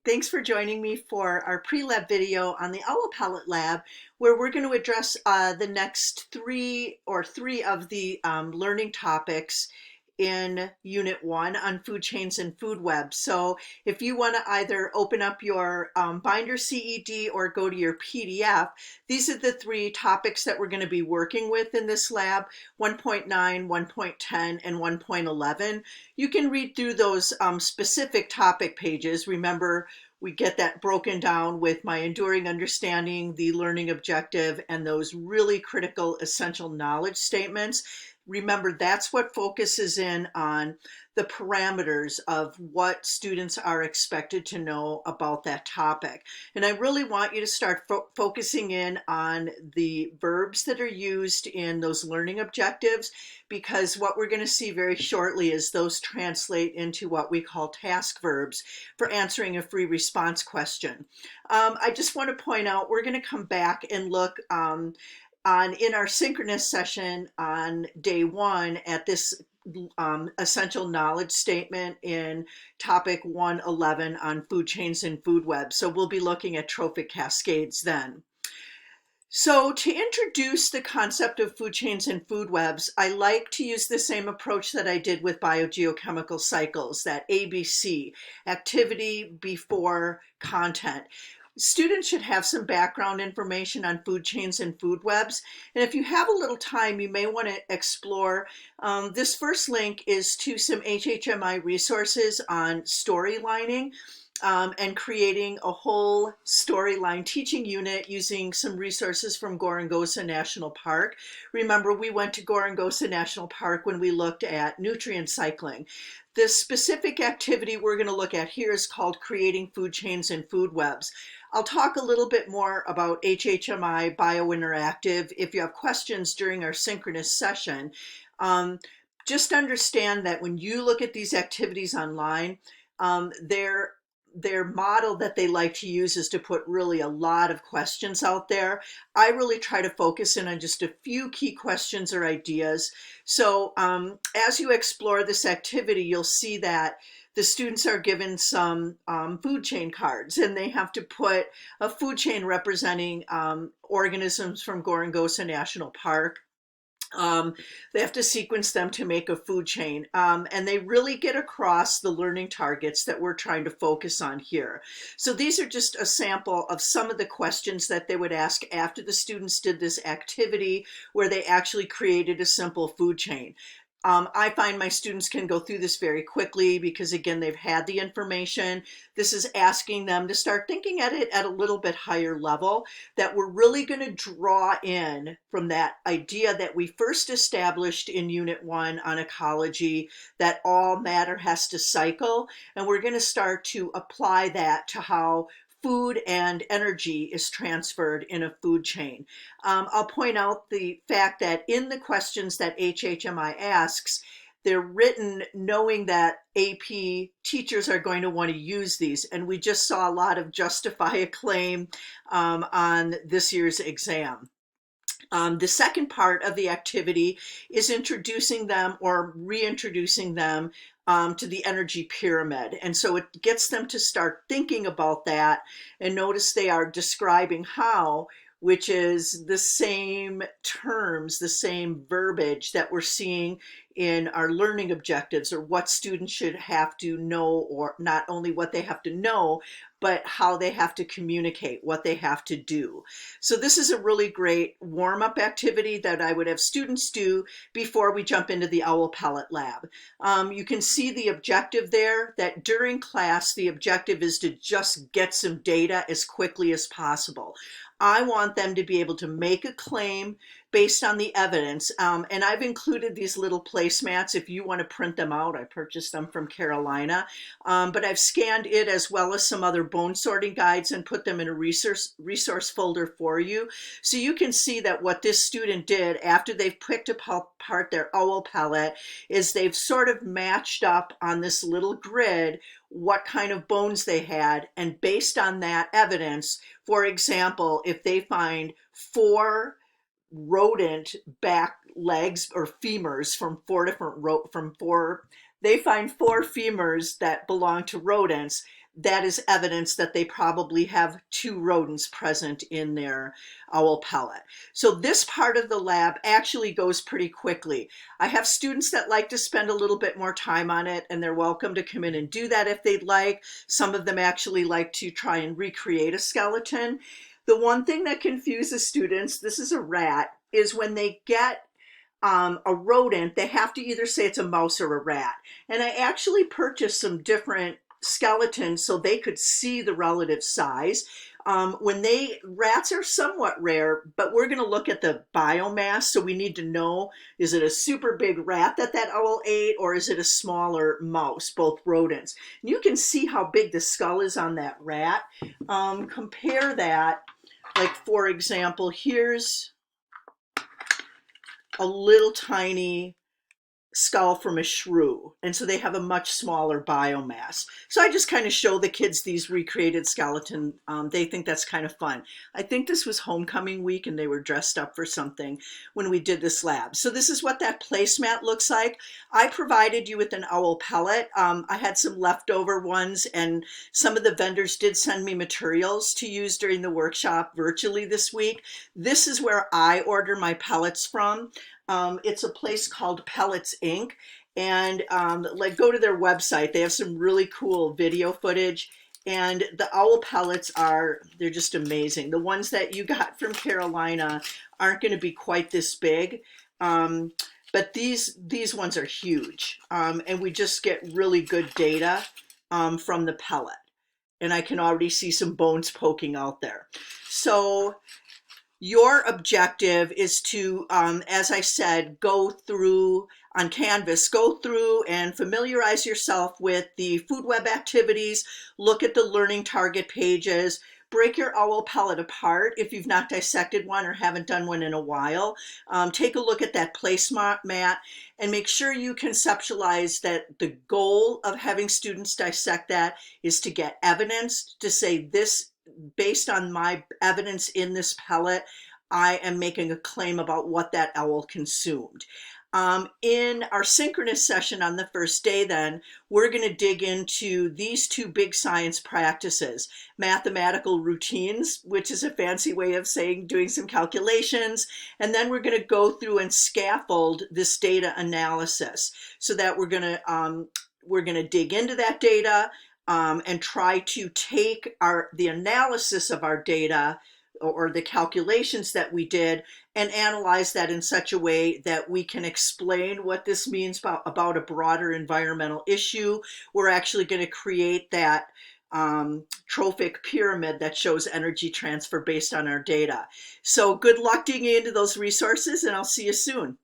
Thanks for joining me for our pre-lab video on the Owl Pellet Lab, where we're going to address the next three of the learning topics in Unit 1 on food chains and food webs. So if you want to either open up your binder CED or go to your PDF, these are the three topics that we're going to be working with in this lab: 1.9, 1.10, and 1.11. You can read through those specific topic pages. Remember, we get that broken down with my enduring understanding, the learning objective, and those really critical essential knowledge statements. Remember, that's what focuses in on the parameters of what students are expected to know about that topic. And I really want you to start focusing in on the verbs that are used in those learning objectives, because what we're going to see very shortly is those translate into what we call task verbs for answering a free response question. I just want to point out, we're going to come back and look in our synchronous session on day 1 at this essential knowledge statement in topic 111 on food chains and food webs. So we'll be looking at trophic cascades then. So to introduce the concept of food chains and food webs, I like to use the same approach that I did with biogeochemical cycles, that ABC, activity before content. Students should have some background information on food chains and food webs. And if you have a little time, you may want to explore. This first link is to some HHMI resources on storylining and creating a whole storyline teaching unit using some resources from Gorongosa National Park. Remember, we went to Gorongosa National Park when we looked at nutrient cycling. The specific activity we're going to look at here is called Creating Food Chains and Food Webs. I'll talk a little bit more about HHMI Biointeractive if you have questions during our synchronous session. Just understand that when you look at these activities online, their model that they like to use is to put really a lot of questions out there. I really try to focus in on just a few key questions or ideas. So as you explore this activity, you'll see that the students are given some food chain cards, and they have to put a food chain representing organisms from Gorongosa National Park. They have to sequence them to make a food chain, and they really get across the learning targets that we're trying to focus on here. So these are just a sample of some of the questions that they would ask after the students did this activity where they actually created a simple food chain. I find my students can go through this very quickly because, again, they've had the information. This is asking them to start thinking at it at a little bit higher level, that we're really going to draw in from that idea that we first established in Unit 1 on ecology, that all matter has to cycle, and we're going to start to apply that to how food and energy is transferred in a food chain. I'll point out the fact that in the questions that HHMI asks, they're written knowing that AP teachers are going to want to use these. And we just saw a lot of justify a claim on this year's exam. The second part of the activity is introducing them or reintroducing them to the energy pyramid. And so it gets them to start thinking about that. And notice they are describing how, which is the same terms, the same verbiage that we're seeing in our learning objectives, or what students should have to know, or not only what they have to know, but how they have to communicate, what they have to do. So this is a really great warm-up activity that I would have students do before we jump into the Owl Pellet Lab. You can see the objective there, that during class, the objective is to just get some data as quickly as possible. I want them to be able to make a claim based on the evidence. And I've included these little placemats if you want to print them out. I purchased them from Carolina, but I've scanned it as well as some other bone sorting guides and put them in a resource folder for you. So you can see that what this student did after they've picked apart their owl pellet is they've sort of matched up on this little grid what kind of bones they had, and based on that evidence, for example, if they find 4 rodent back legs or femurs from 4 different they find 4 femurs that belong to rodents, that is evidence that they probably have two rodents present in their owl pellet. So this part of the lab actually goes pretty quickly. I have students that like to spend a little bit more time on it, and they're welcome to come in and do that if they'd like. Some of them actually like to try and recreate a skeleton. The one thing that confuses students, this is a rat, is when they get a rodent, they have to either say it's a mouse or a rat. And I actually purchased some different skeletons so they could see the relative size. Rats are somewhat rare, but we're going to look at the biomass. So we need to know, is it a super big rat that owl ate, or is it a smaller mouse, both rodents? And you can see how big the skull is on that rat. Compare that, like for example, here's a little tiny skull from a shrew, and so they have a much smaller biomass. So I just kind of show the kids these recreated skeleton. They think that's kind of fun. I think this was homecoming week and they were dressed up for something when we did this lab. So this is what that placemat looks like. I provided you with an owl pellet. I had some leftover ones, and some of the vendors did send me materials to use during the workshop virtually this week. This is where I order my pellets from. It's a place called Pellets Inc. And like, go to their website. They have some really cool video footage. And the owl pellets they're just amazing. The ones that you got from Carolina aren't going to be quite this big. But these ones are huge. And we just get really good data from the pellet. And I can already see some bones poking out there. So your objective is to, as I said, go through on Canvas, go through and familiarize yourself with the food web activities, look at the learning target pages, break your owl pellet apart if you've not dissected one or haven't done one in a while. Take a look at that placemat and make sure you conceptualize that the goal of having students dissect that is to get evidence, to say this, based on my evidence in this pellet, I am making a claim about what that owl consumed. In our synchronous session on the first day, then, we're going to dig into these two big science practices: mathematical routines, which is a fancy way of saying doing some calculations, and then we're going to go through and scaffold this data analysis, so that we're going to dig into that data and try to take the analysis of our data or the calculations that we did and analyze that in such a way that we can explain what this means about a broader environmental issue. We're actually going to create that trophic pyramid that shows energy transfer based on our data. So good luck digging into those resources, and I'll see you soon.